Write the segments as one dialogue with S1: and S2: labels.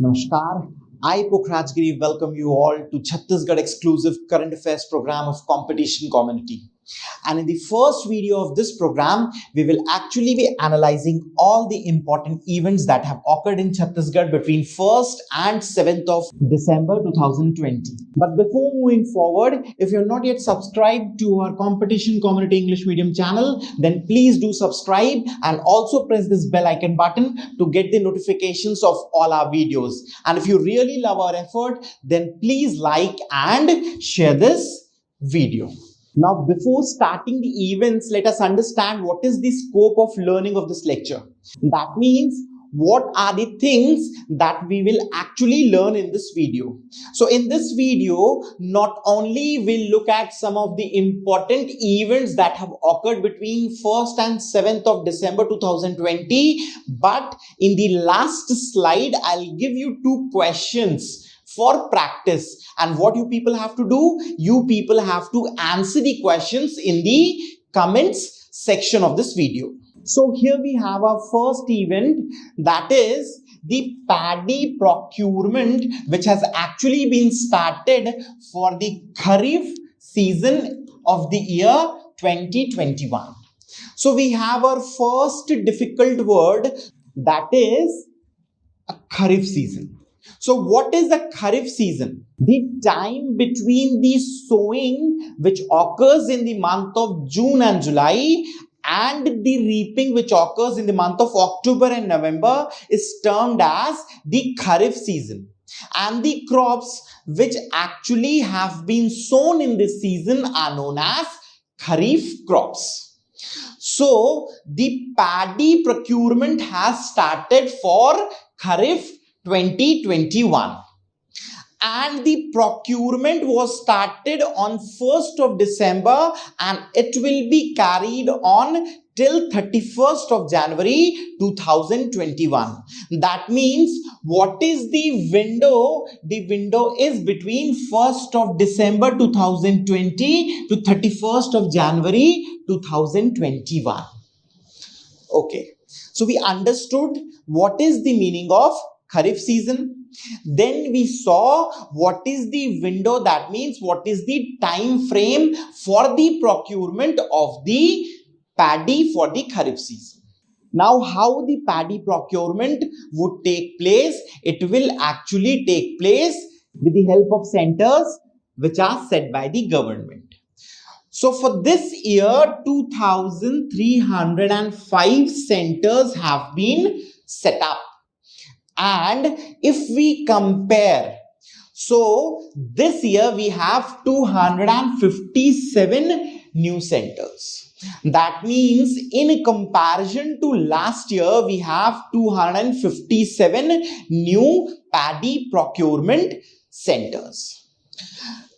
S1: Namaskar. I, Pokhrajgiri, welcome you all to Chhattisgarh exclusive current affairs program of competition community. And in the first video of this program, we will actually be analyzing all the important events that have occurred in Chhattisgarh between 1st and 7th of December 2020. But before moving forward, if you're not yet subscribed to our competition community English medium channel, then please do subscribe and also press this bell icon button to get the notifications of all our videos. And if you really love our effort, then please like and share this video. Now, before starting the events, let us understand what is the scope of learning of this lecture. That means, what are the things that we will actually learn in this video? So in this video, not only we'll look at some of the important events that have occurred between 1st and 7th of December 2020, but in the last slide, I'll give you two questions for practice. And what you people have to do? You people have to answer the questions in the comments section of this video. So here we have our first event, that is the paddy procurement, which has actually been started for the Kharif season of the year 2021. So we have our first difficult word, that is a Kharif season. So what is the Kharif season? The time between the sowing, which occurs in the month of June and July, and the reaping, which occurs in the month of October and November, is termed as the Kharif season. And the crops which actually have been sown in this season are known as Kharif crops. So the paddy procurement has started for Kharif 2021, and the procurement was started on 1st of December and it will be carried on till 31st of January 2021. That means, what is the window? The window is between 1st of December 2020 to 31st of January 2021. Okay, so we understood what is the meaning of Kharif season. Then we saw what is the window, that means what is the time frame for the procurement of the paddy for the Kharif season. Now, how the paddy procurement would take place? It will actually take place with the help of centers which are set by the government. So for this year, 2,305 centers have been set up. And if we compare, so this year we have 257 new centers. That means in comparison to last year, we have 257 new paddy procurement centers.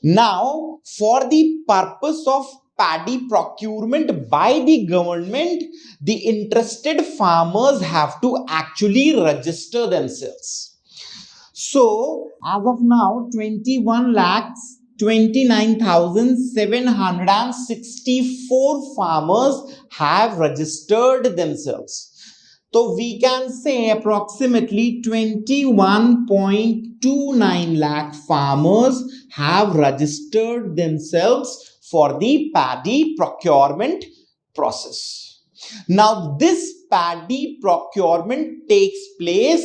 S1: Now, for the purpose of paddy procurement by the government, the interested farmers have to actually register themselves. So, as of now, 21,29,764 farmers have registered themselves. So we can say approximately 21.29 lakh farmers have registered themselves for the paddy procurement process. Now, this paddy procurement takes place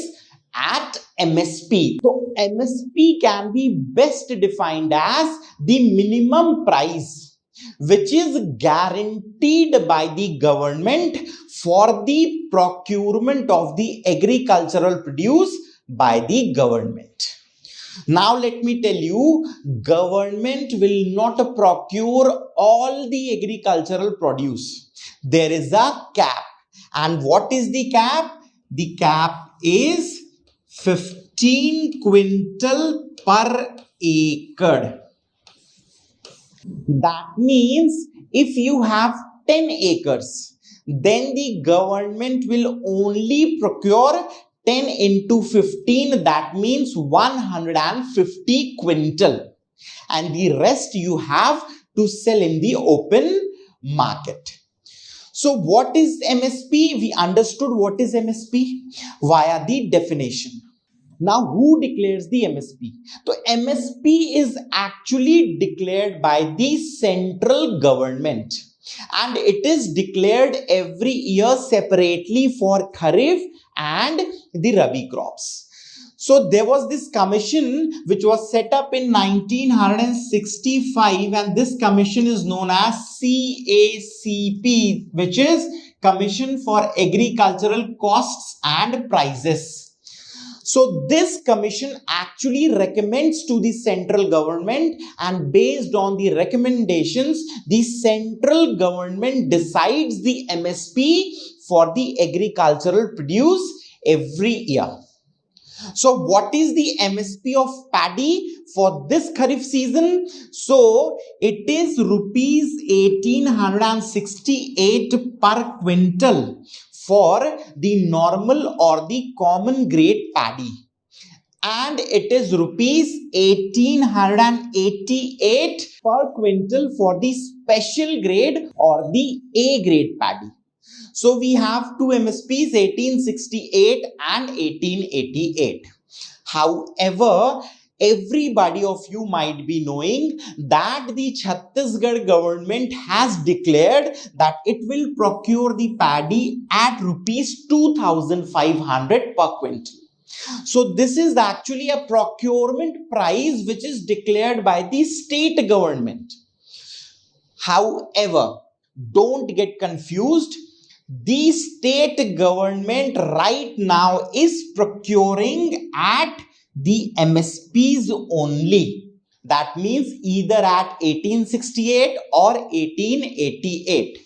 S1: at MSP. So MSP can be best defined as the minimum price which is guaranteed by the government for the procurement of the agricultural produce by the government. Now let me tell you, government will not procure all the agricultural produce. There is a cap. And what is the cap? The cap is 15 quintal per acre. That means if you have 10 acres, then the government will only procure 10 into 15, that means 150 quintal. And the rest you have to sell in the open market. So what is MSP? We understood what is MSP via the definition. Now, who declares the MSP? So, MSP is actually declared by the central government, and it is declared every year separately for Kharif and the Rabi crops. So there was this commission which was set up in 1965, and this commission is known as CACP, which is Commission for Agricultural Costs and Prices. So this commission actually recommends to the central government, and based on the recommendations, the central government decides the MSP for the agricultural produce every year. So what is the MSP of paddy for this Kharif season? So it is rupees 1868 per quintal for the normal or the common grade paddy, and it is rupees 1888 per quintal for the special grade or the A grade paddy. So we have two MSPs, 1868 and 1888. However, everybody of you might be knowing that the Chhattisgarh government has declared that it will procure the paddy at rupees 2,500 per quintal. So this is actually a procurement price which is declared by the state government. However, don't get confused. The state government right now is procuring at the MSPs only. That means either at 1868 or 1888.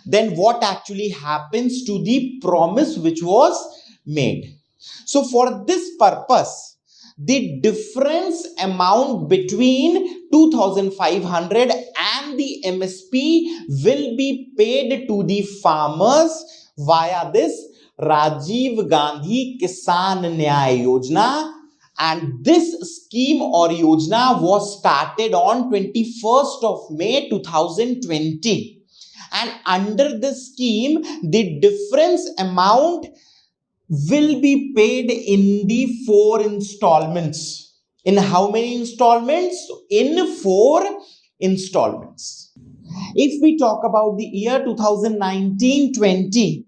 S1: Then what actually happens to the promise which was made? So for this purpose, the difference amount between 2,500 and the MSP will be paid to the farmers via this Rajiv Gandhi Kisan Nyay Yojana, and this scheme or Yojana was started on 21st of May 2020, and under this scheme the difference amount will be paid in the 4 installments. In how many installments? In 4 installments. If we talk about the year 2019-20,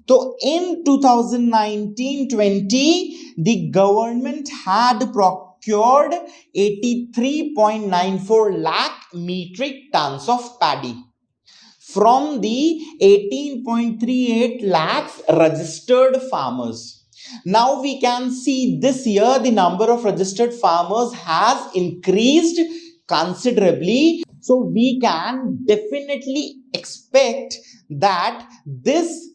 S1: so in 2019-20, the government had procured 83.94 lakh metric tons of paddy from the 18.38 lakhs registered farmers. Now we can see this year the number of registered farmers has increased considerably. So we can definitely expect that this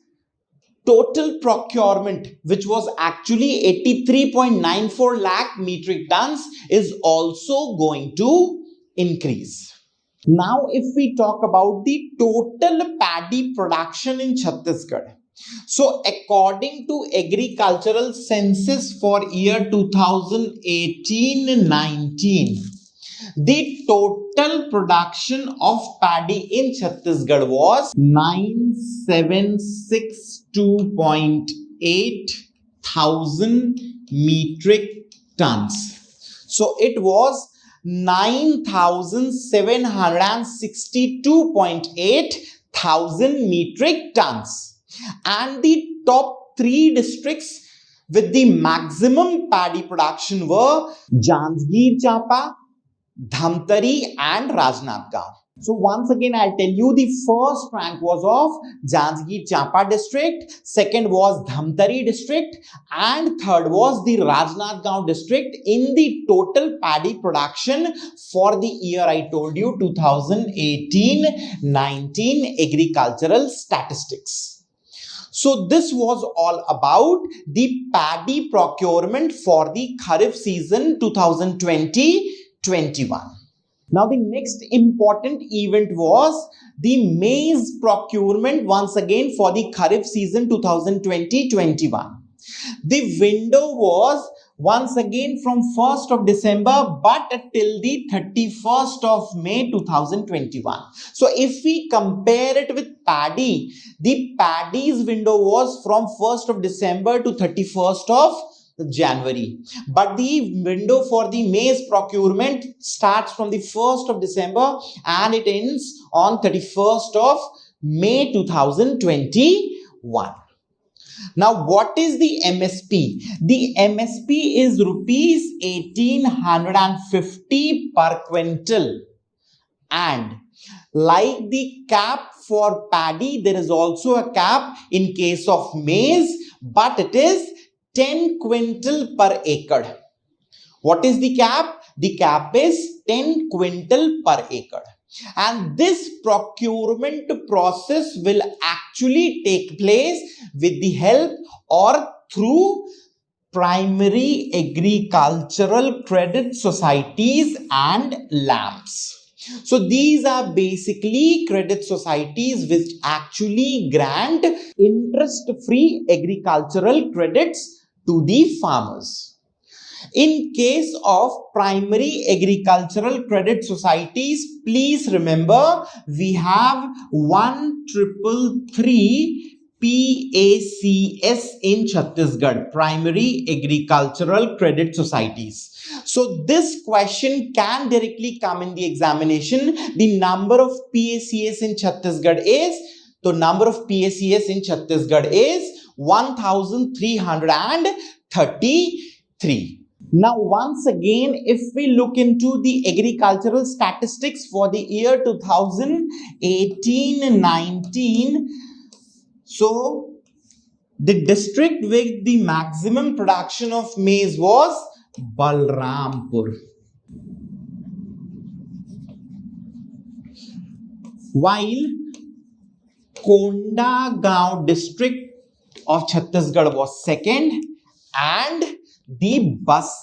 S1: total procurement, which was actually 83.94 lakh metric tons, is also going to increase. Now, if we talk about the total paddy production in Chhattisgarh, so according to agricultural census for year 2018-19, the total production of paddy in Chhattisgarh was 9762.8 thousand metric tons. So it was 9,762.8 thousand metric tons. And the top 3 districts with the maximum paddy production were Janjgir Champa, Dhamtari and Rajnathgaon. So once again, I'll tell you, the first rank was of Janjgir Champa district, second was Dhamtari district, and third was the Rajnathgaon district in the total paddy production for the year I told you, 2018-19 agricultural statistics. So this was all about the paddy procurement for the Kharif season 2020-21. Now the next important event was the maize procurement once again for the Kharif season 2020-21. The window was once again from 1st of December but till the 31st of May 2021. So if we compare it with paddy, the paddy's window was from 1st of December to 31st of January. But the window for the maize procurement starts from the 1st of December and it ends on 31st of May 2021. Now, what is the MSP? The MSP is rupees 1850 per quintal. And like the cap for paddy, there is also a cap in case of maize, but it is 10 quintal per acre. What is the cap? The cap is 10 quintal per acre. And this procurement process will actually take place with the help or through primary agricultural credit societies and LAMs. So these are basically credit societies which actually grant interest-free agricultural credits to the farmers. In case of primary agricultural credit societies, please remember we have 1333 PACS in Chhattisgarh, primary agricultural credit societies. So this question can directly come in the examination. The number of PACS in Chhattisgarh is, the number of PACS in Chhattisgarh is 1333. Now, once again, if we look into the agricultural statistics for the year 2018-19, so the district with the maximum production of maize was Balrampur, while Kondagaon district of Chhattisgarh was second, and the Bastar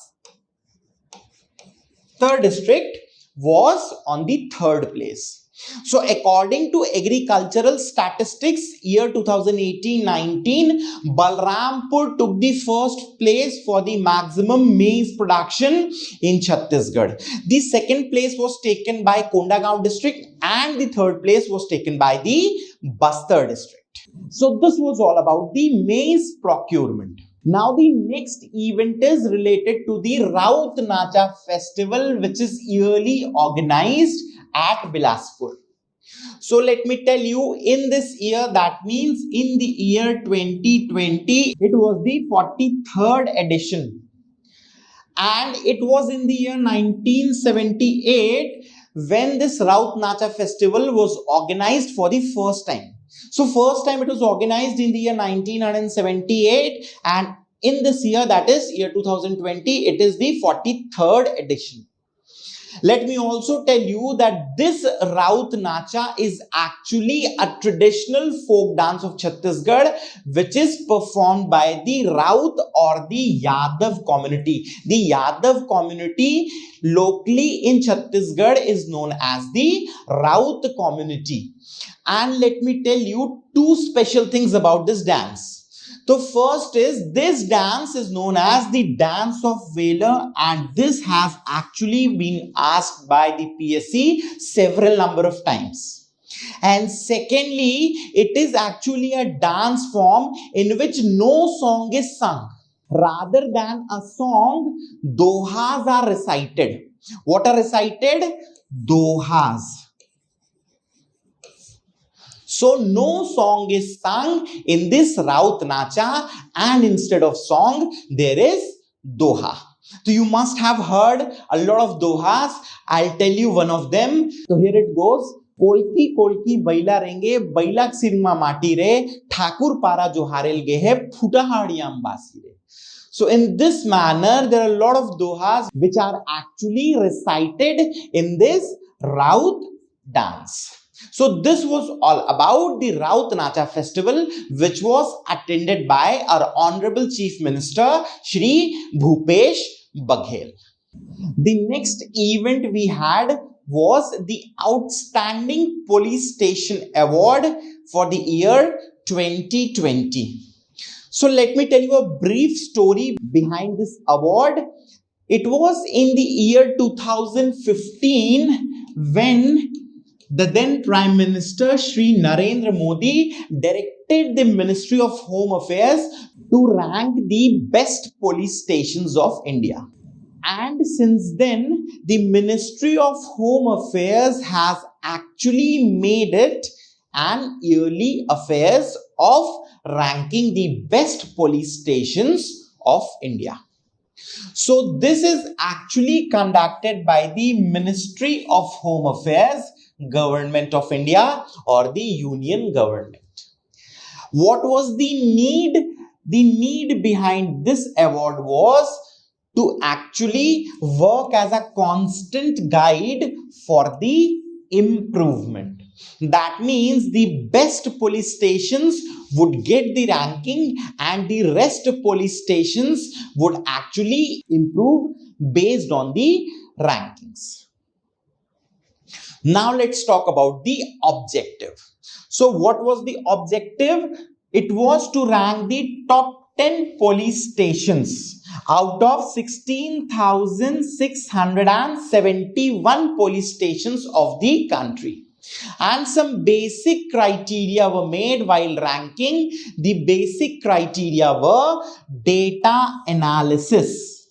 S1: district was on the third place. So according to agricultural statistics year 2018-19, Balrampur took the first place for the maximum maize production in Chhattisgarh. The second place was taken by Kondagaon district and the third place was taken by the Bastar district. So this was all about the maize procurement. Now the next event is related to the Raut Nacha festival, which is yearly organized at Bilaspur. So let me tell you, in this year, that means in the year 2020, it was the 43rd edition. And it was in the year 1978 when this Raut Nacha festival was organized for the first time. So first time it was organized in the year 1978, and in this year, that is year 2020, it is the 43rd edition. Let me also tell you that this Raut Nacha is actually a traditional folk dance of Chhattisgarh, which is performed by the Raut or the Yadav community. The Yadav community locally in Chhattisgarh is known as the Raut community. And let me tell you two special things about this dance. The first is, this dance is known as the dance of Valor, and this has actually been asked by the PSC several number of times. And secondly, it is actually a dance form in which no song is sung. Rather than a song, dohas are recited. What are recited? Dohas. So no song is sung in this Raut Nacha, and instead of song, there is doha. So you must have heard a lot of dohas. I'll tell you one of them. So here it goes. Kolki kolki baila renge, baila sirma mati re, Thakur para jo harel ge hai, phuta hadiyam basi re. So in this manner, there are a lot of dohas which are actually recited in this Raut dance. So this was all about the Raut Nacha festival, which was attended by our Honorable Chief Minister, Shri Bhupesh Baghel. The next event we had was the Outstanding Police Station Award for the year 2020. So let me tell you a brief story behind this award. It was in the year 2015 when the then Prime Minister Shri Narendra Modi directed the Ministry of Home Affairs to rank the best police stations of India. And since then, the Ministry of Home Affairs has actually made it an yearly affairs of ranking the best police stations of India. So this is actually conducted by the Ministry of Home Affairs, Government of India, or the Union Government. What was the need? The need behind this award was to actually work as a constant guide for the improvement. That means the best police stations would get the ranking and the rest of police stations would actually improve based on the rankings. Now let's talk about the objective. So what was the objective? It was to rank the top 10 police stations out of 16,671 police stations of the country. And some basic criteria were made while ranking. The basic criteria were data analysis.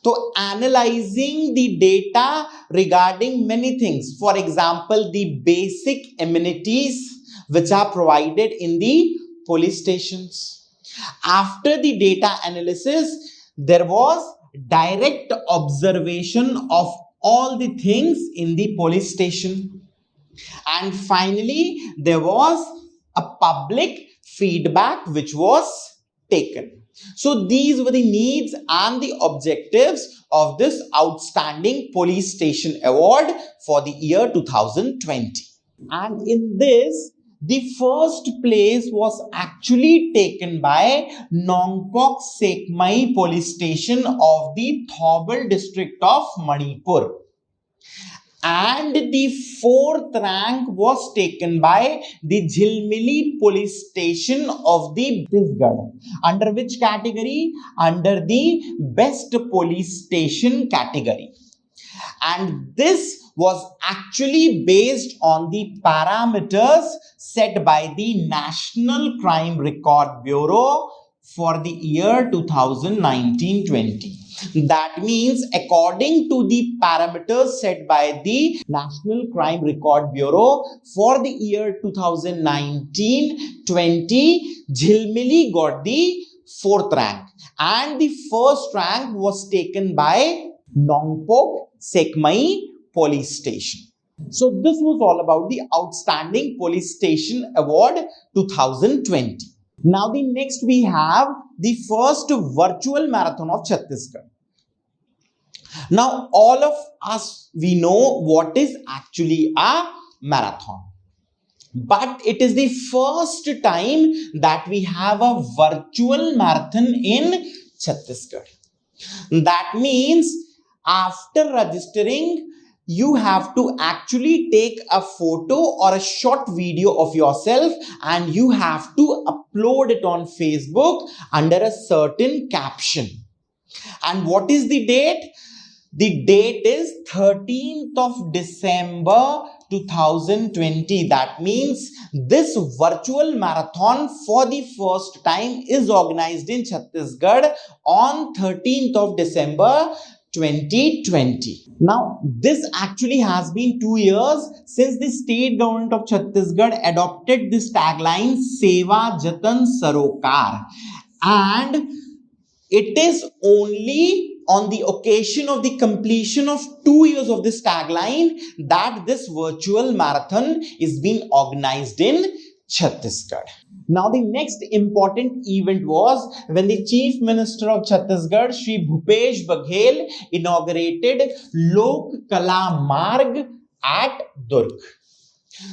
S1: So analyzing the data regarding many things. For example, the basic amenities which are provided in the police stations. After the data analysis, there was direct observation of all the things in the police station. And finally, there was a public feedback which was taken. So these were the needs and the objectives of this outstanding police station award for the year 2020. And in this, the first place was actually taken by Nongpok Sekmai police station of the Thobal district of Manipur. And the fourth rank was taken by the Jhilmili police station of the Chhattisgarh. Under which category? Under the best police station category. And this was actually based on the parameters set by the National Crime Record Bureau for the year 2019-20. That means according to the parameters set by the National Crime Record Bureau for the year 2019-20, Jhilmili got the fourth rank. And the first rank was taken by Nongpok Sekmai police station. So this was all about the Outstanding Police Station Award 2020. Now the next we have the first virtual marathon of Chhattisgarh. Now all of us, we know what is actually a marathon. But it is the first time that we have a virtual marathon in Chhattisgarh. That means after registering, you have to actually take a photo or a short video of yourself and you have to upload it on Facebook under a certain caption. And what is the date? The date is 13th of December 2020. That means this virtual marathon for the first time is organized in Chhattisgarh on 13th of December 2020. Now, this actually has been 2 years since the state government of Chhattisgarh adopted this tagline Seva Jatan Sarokar, and it is only on the occasion of the completion of 2 years of this tagline that this virtual marathon is being organized in Chhattisgarh. Now, the next important event was when the Chief Minister of Chhattisgarh, Shri Bhupesh Baghel, inaugurated LOKLAM MARG at Durg.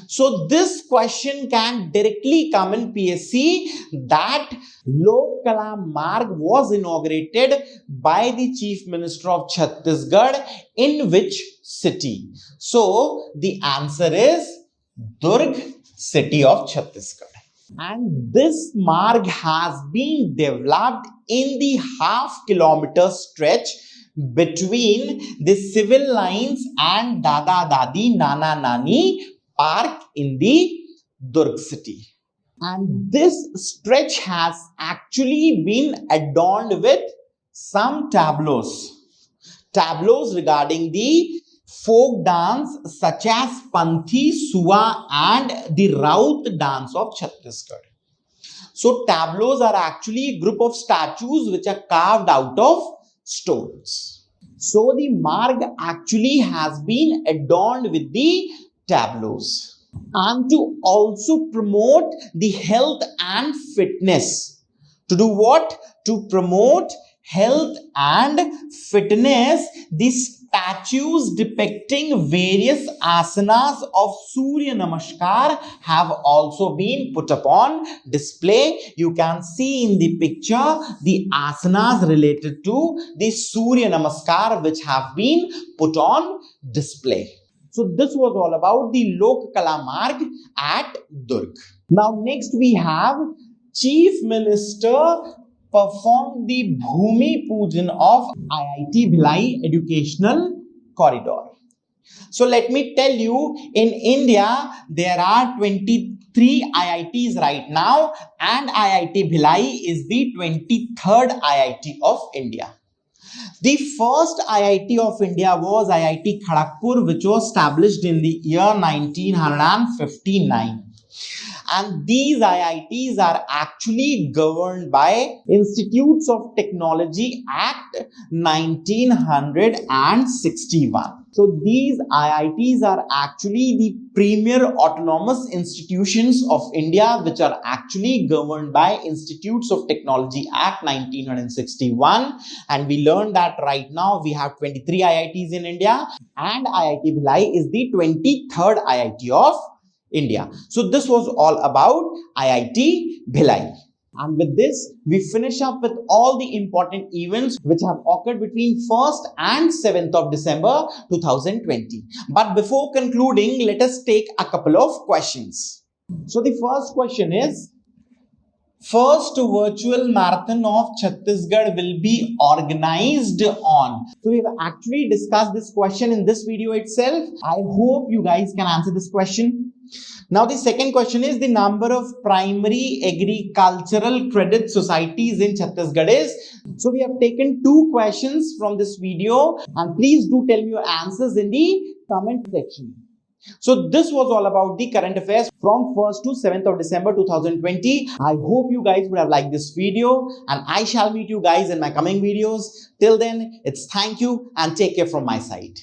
S1: So this question can directly come in PSC that LOKLAM MARG was inaugurated by the Chief Minister of Chhattisgarh in which city? So the answer is Durg, city of Chhattisgarh. And this MARG has been developed in the half-kilometer stretch between the civil lines and Dada Dadi Nana Nani Park in the Durg city. And this stretch has actually been adorned with some tableaus regarding the folk dance such as Panthi, Suwa and the Raut dance of Chhattisgarh. So tableaus are actually a group of statues which are carved out of stones. So the marg actually has been adorned with the tableaus. And to also promote the health and fitness. To do what? To promote health and fitness, the statues depicting various asanas of Surya Namaskar have also been put upon display. You can see in the picture the asanas related to the Surya Namaskar which have been put on display. So this was all about the LOKLAM marg at Durg. Now next we have Chief Minister performed the Bhumi Pujan of IIT Bhilai Educational Corridor. So let me tell you, in India there are 23 IITs right now and IIT Bhilai is the 23rd IIT of India. The first IIT of India was IIT Kharagpur, which was established in the year 1959. And these IITs are actually governed by Institutes of Technology Act 1961. So these IITs are actually the premier autonomous institutions of India, which are actually governed by Institutes of Technology Act 1961. And we learned that right now we have 23 IITs in India and IIT Bhilai is the 23rd IIT of India. So this was all about IIT Bhilai. And with this, we finish up with all the important events which have occurred between 1st and 7th of December 2020. But before concluding, let us take a couple of questions. So the first question is, first virtual marathon of Chhattisgarh will be organized on. So we have actually discussed this question in this video itself. I hope you guys can answer this question. Now the second question is, the number of primary agricultural credit societies in Chhattisgarh is. So we have taken two questions from this video and please do tell me your answers in the comment section. So this was all about the current affairs from 1st to 7th of December 2020. I hope you guys would have liked this video and I shall meet you guys in my coming videos. Till then, it's thank you and take care from my side.